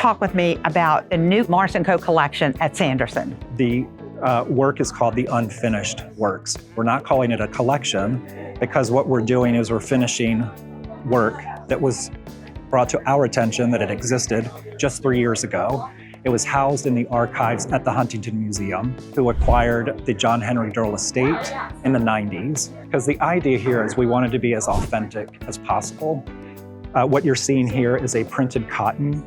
talk with me about the new Morrison Co. collection at Sanderson. The work is called the unfinished works. We're not calling it a collection because what we're doing is we're finishing work that was brought to our attention that it existed just 3 years ago. It was housed in the archives at the Huntington Museum, who acquired the John Henry Dearle estate in the 90s. Because the idea here is we wanted to be as authentic as possible. What you're seeing here is a printed cotton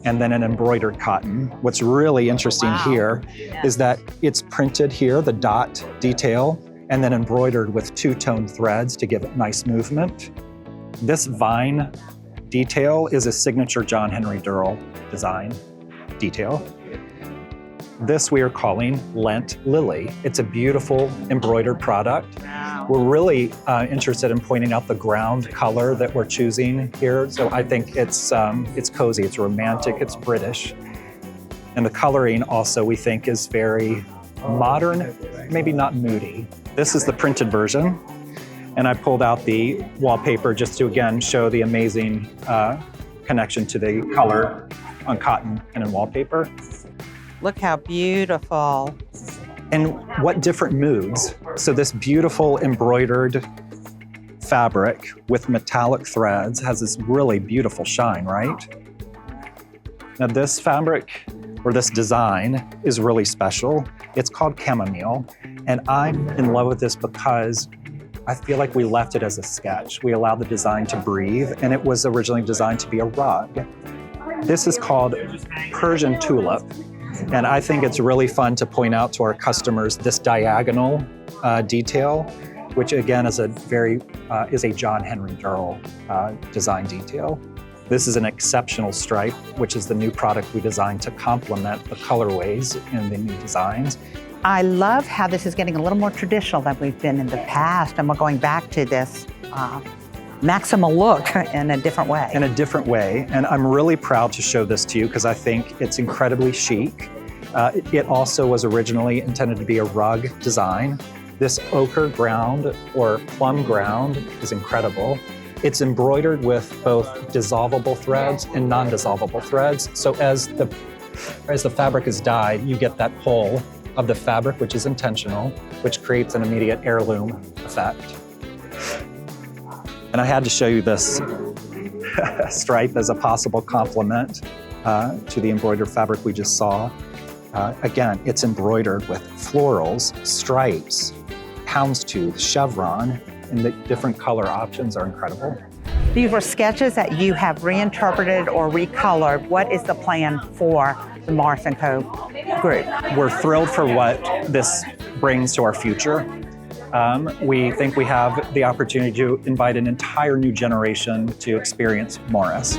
and then an embroidered cotton. What's really interesting here is that it's printed here, the dot detail, and then embroidered with two-tone threads to give it nice movement. This vine detail is a signature John Henry Dearle design detail. This we are calling Lent Lily. It's a beautiful embroidered product. We're really interested in pointing out the ground color that we're choosing here. So I think it's cozy, it's romantic, it's British. And the coloring also we think is very modern, maybe not moody. This is the printed version. And I pulled out the wallpaper just to again show the amazing connection to the color on cotton and in wallpaper. Look how beautiful. And what different moods. So this beautiful embroidered fabric with metallic threads has this really beautiful shine, right? Now this fabric, or this design, is really special. It's called chamomile, and I'm in love with this because I feel like we left it as a sketch. We allowed the design to breathe, and it was originally designed to be a rug. This is called Persian tulip, and I think it's really fun to point out to our customers this diagonal detail, which again is a John Henry Dearle design detail. This is an exceptional stripe, which is the new product we designed to complement the colorways in the new designs. I love how this is getting a little more traditional than we've been in the past, and we're going back to this maximal look in a different way. In a different way, and I'm really proud to show this to you because I think it's incredibly chic. It also was originally intended to be a rug design. This ochre ground or plum ground is incredible. It's embroidered with both dissolvable threads and non-dissolvable threads. So as the fabric is dyed, you get that pull of the fabric, which is intentional, which creates an immediate heirloom effect. And I had to show you this stripe as a possible complement to the embroidered fabric we just saw. Again, it's embroidered with florals, stripes, houndstooth, chevron, and the different color options are incredible. These were sketches that you have reinterpreted or recolored. What is the plan for the Morrison Co. group? We're thrilled for what this brings to our future. We think we have the opportunity to invite an entire new generation to experience Morris.